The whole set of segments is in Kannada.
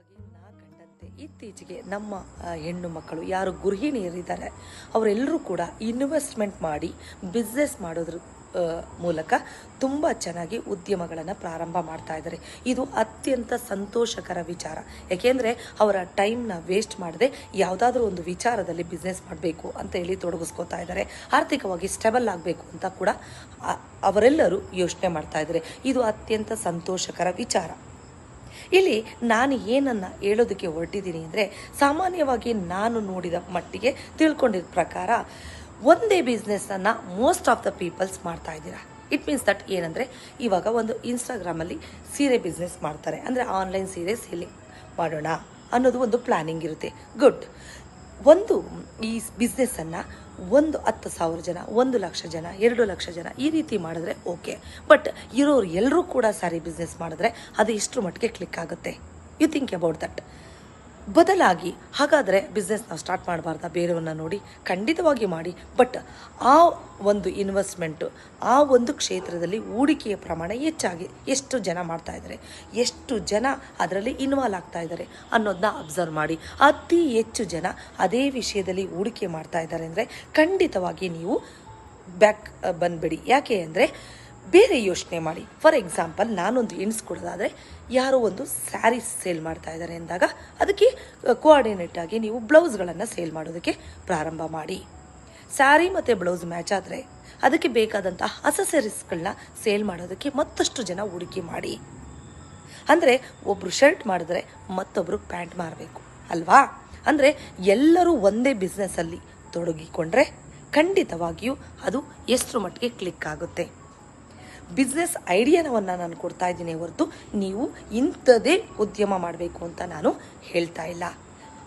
ಸಾಮಾನ್ಯವಾಗಿ ನಾ ಕಂಡಂತೆ ಇತ್ತೀಚೆಗೆ ನಮ್ಮ ಹೆಣ್ಣು ಮಕ್ಕಳು ಯಾರು ಗೃಹಿಣಿಯರಿದ್ದಾರೆ ಅವರೆಲ್ಲರೂ ಕೂಡ ಇನ್ವೆಸ್ಟ್ಮೆಂಟ್ ಮಾಡಿ ಬಿಸ್ನೆಸ್ ಮಾಡೋದ್ರ ಮೂಲಕ ತುಂಬ ಚೆನ್ನಾಗಿ ಉದ್ಯಮಗಳನ್ನು ಪ್ರಾರಂಭ ಮಾಡ್ತಾ ಇದ್ದಾರೆ. ಇದು ಅತ್ಯಂತ ಸಂತೋಷಕರ ವಿಚಾರ. ಯಾಕೆಂದರೆ ಅವರ ಟೈಮ್ನ ವೇಸ್ಟ್ ಮಾಡದೆ ಯಾವುದಾದ್ರೂ ಒಂದು ವಿಚಾರದಲ್ಲಿ ಬಿಸ್ನೆಸ್ ಮಾಡಬೇಕು ಅಂತ ಹೇಳಿ ತೊಡಗಿಸ್ಕೋತಾ ಇದ್ದಾರೆ. ಆರ್ಥಿಕವಾಗಿ ಸ್ಟೇಬಲ್ ಆಗಬೇಕು ಅಂತ ಕೂಡ ಅವರೆಲ್ಲರೂ ಯೋಚನೆ ಮಾಡ್ತಾ ಇದ್ದಾರೆ. ಇದು ಅತ್ಯಂತ ಸಂತೋಷಕರ ವಿಚಾರ. ಇಲ್ಲಿ ನಾನು ಏನನ್ನು ಹೇಳೋದಕ್ಕೆ ಹೊರಟಿದ್ದೀನಿ ಅಂದರೆ, ಸಾಮಾನ್ಯವಾಗಿ ನಾನು ನೋಡಿದ ಮಟ್ಟಿಗೆ ತಿಳ್ಕೊಂಡಿದ್ದ ಪ್ರಕಾರ ಒಂದೇ ಬಿಸ್ನೆಸ್ಸನ್ನು ಮೋಸ್ಟ್ ಆಫ್ ದ ಪೀಪಲ್ಸ್ ಮಾಡ್ತಾ ಇದ್ದೀರಾ. ಇಟ್ ಮೀನ್ಸ್ ದಟ್ ಏನಂದರೆ, ಇವಾಗ ಒಂದು ಇನ್ಸ್ಟಾಗ್ರಾಮಲ್ಲಿ ಸೀರೆ ಬಿಸ್ನೆಸ್ ಮಾಡ್ತಾರೆ. ಅಂದರೆ ಆನ್ಲೈನ್ ಸೀರೆ ಸೇಲಿಂಗ್ ಮಾಡೋಣ ಅನ್ನೋದು ಒಂದು ಪ್ಲ್ಯಾನಿಂಗ್ ಇರುತ್ತೆ. ಗುಡ್. ಒಂದು ಈ ಬಿಸ್ನೆಸ್ಸನ್ನು 10,000 ಜನ, 1,00,000 ಜನ, 2,00,000 ಜನ ಈ ರೀತಿ ಮಾಡಿದ್ರೆ ಓಕೆ. ಬಟ್ ಇರೋರು ಎಲ್ಲರೂ ಕೂಡ ಸ್ಯಾರಿ ಬಿಸ್ನೆಸ್ ಮಾಡಿದ್ರೆ ಅದು ಇಷ್ಟರ ಮಟ್ಟಿಗೆ ಕ್ಲಿಕ್ ಆಗುತ್ತೆ. You think about that. ಬದಲಾಗಿ ಹಾಗಾದರೆ ಬಿಸ್ನೆಸ್ ನಾವು ಸ್ಟಾರ್ಟ್ ಮಾಡಬಾರ್ದಾ ಬೇರೆಯವ್ರನ್ನ ನೋಡಿ? ಖಂಡಿತವಾಗಿ ಮಾಡಿ. ಬಟ್ ಆ ಒಂದು ಇನ್ವೆಸ್ಟ್ಮೆಂಟು, ಆ ಒಂದು ಕ್ಷೇತ್ರದಲ್ಲಿ ಹೂಡಿಕೆಯ ಪ್ರಮಾಣ ಹೆಚ್ಚಾಗಿ ಎಷ್ಟು ಜನ ಮಾಡ್ತಾ ಇದ್ದಾರೆ, ಎಷ್ಟು ಜನ ಅದರಲ್ಲಿ ಇನ್ವಾಲ್ವ್ ಆಗ್ತಾ ಇದ್ದಾರೆ ಅನ್ನೋದನ್ನ ಅಬ್ಸರ್ವ್ ಮಾಡಿ. ಅತಿ ಹೆಚ್ಚು ಜನ ಅದೇ ವಿಷಯದಲ್ಲಿ ಹೂಡಿಕೆ ಮಾಡ್ತಾ ಇದ್ದಾರೆ ಅಂದರೆ ಖಂಡಿತವಾಗಿ ನೀವು ಬ್ಯಾಕ್ ಬಂದುಬಿಡಿ. ಯಾಕೆ ಅಂದರೆ ಬೇರೆ ಯೋಚನೆ ಮಾಡಿ. ಫಾರ್ ಎಕ್ಸಾಂಪಲ್, ನಾನೊಂದು ಎಣಿಸ್ಕೊಡೋದಾದರೆ, ಯಾರೋ ಒಂದು ಸ್ಯಾರೀಸ್ ಸೇಲ್ ಮಾಡ್ತಾ ಇದ್ದಾರೆ ಅಂದಾಗ ಅದಕ್ಕೆ ಕೋಆರ್ಡಿನೇಟ್ ಆಗಿ ನೀವು ಬ್ಲೌಸ್ಗಳನ್ನು ಸೇಲ್ ಮಾಡೋದಕ್ಕೆ ಪ್ರಾರಂಭ ಮಾಡಿ. ಸ್ಯಾರಿ ಮತ್ತು ಬ್ಲೌಸ್ ಮ್ಯಾಚ್ ಆದರೆ ಅದಕ್ಕೆ ಬೇಕಾದಂಥ ಅಸೆಸರೀಸ್ಗಳನ್ನ ಸೇಲ್ ಮಾಡೋದಕ್ಕೆ ಮತ್ತಷ್ಟು ಜನ ಹೂಡಿಕೆ ಮಾಡಿ. ಅಂದರೆ ಒಬ್ಬರು ಶರ್ಟ್ ಮಾಡಿದ್ರೆ ಮತ್ತೊಬ್ಬರು ಪ್ಯಾಂಟ್ ಮಾರಬೇಕು ಅಲ್ವಾ? ಅಂದರೆ ಎಲ್ಲರೂ ಒಂದೇ ಬಿಸ್ನೆಸ್ಸಲ್ಲಿ ತೊಡಗಿಕೊಂಡ್ರೆ ಖಂಡಿತವಾಗಿಯೂ ಅದು ಎಷ್ಟರ ಮಟ್ಟಿಗೆ ಕ್ಲಿಕ್ ಆಗುತ್ತೆ. ಬಿಸ್ನೆಸ್ ಐಡಿಯಾನವನ್ನು ನಾನು ಕೊಡ್ತಾ ಇದ್ದೀನಿ ಹೊರತು ನೀವು ಇಂಥದ್ದೇ ಉದ್ಯಮ ಮಾಡಬೇಕು ಅಂತ ನಾನು ಹೇಳ್ತಾ ಇಲ್ಲ.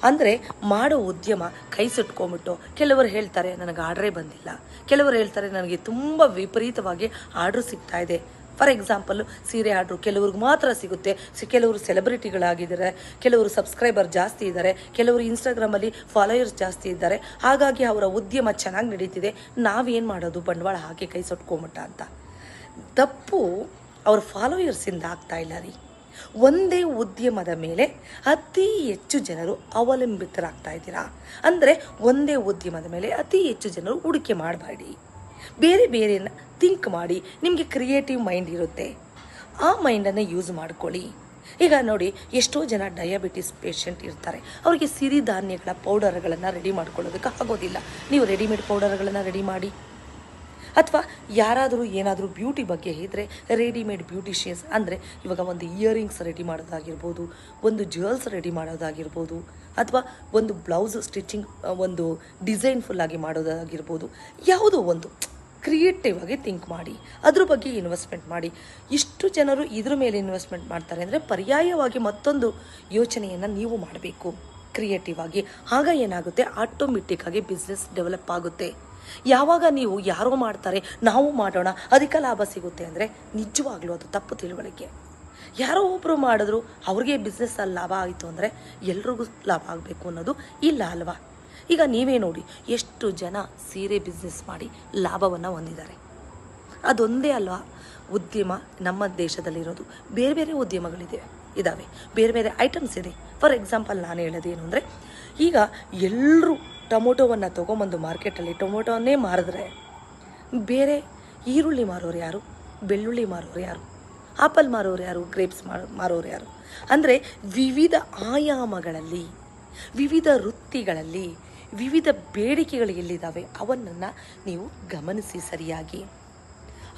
ಅಂದರೆ ಮಾಡೋ ಉದ್ಯಮ ಕೈ ಸುಟ್ಕೊಂಬಿಟ್ಟು ಕೆಲವರು ಹೇಳ್ತಾರೆ ನನಗೆ ಆರ್ಡ್ರೇ ಬಂದಿಲ್ಲ, ಕೆಲವರು ಹೇಳ್ತಾರೆ ನನಗೆ ತುಂಬ ವಿಪರೀತವಾಗಿ ಆರ್ಡ್ರ್ ಸಿಗ್ತಾ ಇದೆ. ಫಾರ್ ಎಕ್ಸಾಂಪಲ್ಲು ಸೀರೆ ಆರ್ಡ್ರು ಕೆಲವ್ರಿಗೆ ಮಾತ್ರ ಸಿಗುತ್ತೆ. ಕೆಲವರು ಸೆಲೆಬ್ರಿಟಿಗಳಾಗಿದ್ದಾರೆ, ಕೆಲವರು ಸಬ್ಸ್ಕ್ರೈಬರ್ ಜಾಸ್ತಿ ಇದ್ದಾರೆ, ಕೆಲವರು ಇನ್ಸ್ಟಾಗ್ರಾಮಲ್ಲಿ ಫಾಲೋಯರ್ಸ್ ಜಾಸ್ತಿ ಇದ್ದಾರೆ. ಹಾಗಾಗಿ ಅವರ ಉದ್ಯಮ ಚೆನ್ನಾಗಿ ನಡೀತಿದೆ. ನಾವೇನು ಮಾಡೋದು, ಬಂಡವಾಳ ಹಾಕಿ ಕೈ ಸುಟ್ಕೊಂಬಿಟ್ಟ ಅಂತ. ತಪ್ಪು ಅವ್ರ ಫಾಲೋಯರ್ಸಿಂದ ಆಗ್ತಾ ಇಲ್ಲ ರೀ. ಒಂದೇ ಉದ್ಯಮದ ಮೇಲೆ ಅತಿ ಹೆಚ್ಚು ಜನರು ಅವಲಂಬಿತರಾಗ್ತಾ ಇದ್ದೀರಾ. ಅಂದರೆ ಒಂದೇ ಉದ್ಯಮದ ಮೇಲೆ ಅತಿ ಹೆಚ್ಚು ಜನರು ಹೂಡಿಕೆ ಮಾಡಬೇಡಿ. ಬೇರೆ ಬೇರೆನ ಥಿಂಕ್ ಮಾಡಿ. ನಿಮಗೆ ಕ್ರಿಯೇಟಿವ್ ಮೈಂಡ್ ಇರುತ್ತೆ, ಆ ಮೈಂಡನ್ನು ಯೂಸ್ ಮಾಡ್ಕೊಳ್ಳಿ. ಈಗ ನೋಡಿ, ಎಷ್ಟೋ ಜನ ಡಯಾಬಿಟಿಸ್ ಪೇಷಂಟ್ ಇರ್ತಾರೆ. ಅವರಿಗೆ ಸಿರಿಧಾನ್ಯಗಳ ಪೌಡರ್ಗಳನ್ನು ರೆಡಿ ಮಾಡ್ಕೊಳ್ಳೋದಕ್ಕೆ ಆಗೋದಿಲ್ಲ. ನೀವು ರೆಡಿಮೇಡ್ ಪೌಡರ್ಗಳನ್ನು ರೆಡಿ ಮಾಡಿ. ಅಥವಾ ಯಾರಾದರೂ ಏನಾದರೂ ಬ್ಯೂಟಿ ಬಗ್ಗೆ ಇದ್ದರೆ ರೆಡಿಮೇಡ್ ಬ್ಯೂಟಿಷಿಯನ್ಸ್, ಅಂದರೆ ಇವಾಗ ಒಂದು ಇಯರಿಂಗ್ಸ್ ರೆಡಿ ಮಾಡೋದಾಗಿರ್ಬೋದು, ಒಂದು ಜ್ಯುವೆಲ್ಸ್ ರೆಡಿ ಮಾಡೋದಾಗಿರ್ಬೋದು, ಅಥವಾ ಒಂದು ಬ್ಲೌಸ್ ಸ್ಟಿಚಿಂಗ್ ಒಂದು ಡಿಸೈನ್ಫುಲ್ಲಾಗಿ ಮಾಡೋದಾಗಿರ್ಬೋದು, ಯಾವುದೋ ಒಂದು ಕ್ರಿಯೇಟಿವ್ ಆಗಿ ಥಿಂಕ್ ಮಾಡಿ, ಅದ್ರ ಬಗ್ಗೆ ಇನ್ವೆಸ್ಟ್ಮೆಂಟ್ ಮಾಡಿ. ಇಷ್ಟು ಜನರು ಇದ್ರ ಮೇಲೆ ಇನ್ವೆಸ್ಟ್ಮೆಂಟ್ ಮಾಡ್ತಾರೆ ಅಂದರೆ ಪರ್ಯಾಯವಾಗಿ ಮತ್ತೊಂದು ಯೋಚನೆಯನ್ನು ನೀವು ಮಾಡಬೇಕು ಕ್ರಿಯೇಟಿವ್ ಆಗಿ. ಆಗ ಏನಾಗುತ್ತೆ, ಆಟೋಮೆಟಿಕ್ಕಾಗಿ ಬಿಸ್ನೆಸ್ ಡೆವಲಪ್ ಆಗುತ್ತೆ. ಯಾವಾಗ ನೀವು ಯಾರೋ ಮಾಡ್ತಾರೆ ನಾವು ಮಾಡೋಣ ಅದಕ್ಕೆ ಲಾಭ ಸಿಗುತ್ತೆ ಅಂದರೆ ನಿಜವಾಗ್ಲೂ ಅದು ತಪ್ಪು ತಿಳುವಳಿಕೆ. ಯಾರೋ ಒಬ್ಬರು ಮಾಡಿದ್ರು ಅವ್ರಿಗೆ ಬಿಸ್ನೆಸ್ಸಲ್ಲಿ ಲಾಭ ಆಯಿತು ಅಂದರೆ ಎಲ್ರಿಗೂ ಲಾಭ ಆಗಬೇಕು ಅನ್ನೋದು ಇಲ್ಲ ಅಲ್ವಾ? ಈಗ ನೀವೇ ನೋಡಿ, ಎಷ್ಟು ಜನ ಸೀರೆ ಬಿಸ್ನೆಸ್ ಮಾಡಿ ಲಾಭವನ್ನು ಹೊಂದಿದ್ದಾರೆ. ಅದೊಂದೇ ಅಲ್ವಾ ಉದ್ಯಮ ನಮ್ಮ ದೇಶದಲ್ಲಿರೋದು. ಬೇರೆ ಬೇರೆ ಇದ್ದಾವೆ, ಬೇರೆ ಬೇರೆ ಐಟಮ್ಸ್ ಇದೆ. ಫಾರ್ ಎಕ್ಸಾಂಪಲ್ ನಾನು ಹೇಳೋದೇನು ಅಂದರೆ, ಈಗ ಎಲ್ಲರೂ ಟೊಮೊಟೊವನ್ನು ತೊಗೊಂಬಂದು ಮಾರ್ಕೆಟಲ್ಲಿ ಟೊಮೊಟೊವನ್ನೇ ಮಾರಿದ್ರೆ ಬೇರೆ ಈರುಳ್ಳಿ ಮಾರೋರು ಯಾರು, ಬೆಳ್ಳುಳ್ಳಿ ಮಾರೋರು ಯಾರು, ಆಪಲ್ ಮಾರೋರು ಯಾರು, ಗ್ರೇಪ್ಸ್ ಮಾರೋರು ಯಾರು? ಅಂದರೆ ವಿವಿಧ ಆಯಾಮಗಳಲ್ಲಿ, ವಿವಿಧ ವೃತ್ತಿಗಳಲ್ಲಿ, ವಿವಿಧ ಬೇಡಿಕೆಗಳು ಎಲ್ಲಿದ್ದಾವೆ ಅವನ್ನನ್ನು ನೀವು ಗಮನಿಸಿ ಸರಿಯಾಗಿ.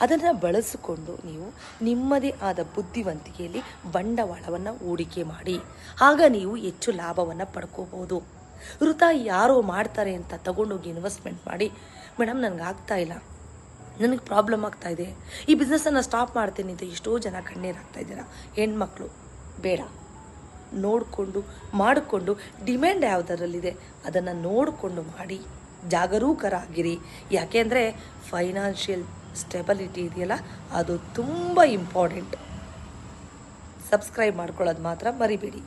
ಅದನ್ನು ಬಳಸಿಕೊಂಡು ನೀವು ನಿಮ್ಮದೇ ಆದ ಬುದ್ಧಿವಂತಿಕೆಯಲ್ಲಿ ಬಂಡವಾಳವನ್ನು ಹೂಡಿಕೆ ಮಾಡಿ. ಆಗ ನೀವು ಹೆಚ್ಚು ಲಾಭವನ್ನು ಪಡ್ಕೋಬೋದು. ವೃಥಾ ಯಾರೋ ಮಾಡ್ತಾರೆ ಅಂತ ತಗೊಂಡೋಗಿ ಇನ್ವೆಸ್ಟ್ಮೆಂಟ್ ಮಾಡಿ, ಮೇಡಮ್ ನನಗೆ ಆಗ್ತಾ ಇಲ್ಲ, ನನಗೆ ಪ್ರಾಬ್ಲಮ್ ಆಗ್ತಾ ಇದೆ, ಈ ಬಿಸ್ನೆಸ್ಸನ್ನು ಸ್ಟಾಪ್ ಮಾಡ್ತೀನಿ ಅಂತ ಎಷ್ಟೋ ಜನ ಕಣ್ಣೀರಾಗ್ತಾ ಇದ್ದೀರಾ. ಹೆಣ್ಮಕ್ಳು ಬೇಡ, ನೋಡಿಕೊಂಡು ಮಾಡಿಕೊಂಡು ಡಿಮ್ಯಾಂಡ್ ಯಾವುದರಲ್ಲಿದೆ ಅದನ್ನು ನೋಡಿಕೊಂಡು ಮಾಡಿ. ಜಾಗರೂಕರಾಗಿರಿ. ಯಾಕೆ ಅಂದರೆ ಫೈನಾನ್ಷಿಯಲ್ ಸ್ಟೆಬಿಲಿಟಿ ಇದೆಯಲ್ಲ, ಅದು ತುಂಬ ಇಂಪಾರ್ಟೆಂಟ್. ಸಬ್ಸ್ಕ್ರೈಬ್ ಮಾಡ್ಕೊಳ್ಳೋದು ಮಾತ್ರ ಮರಿಬೇಡಿ.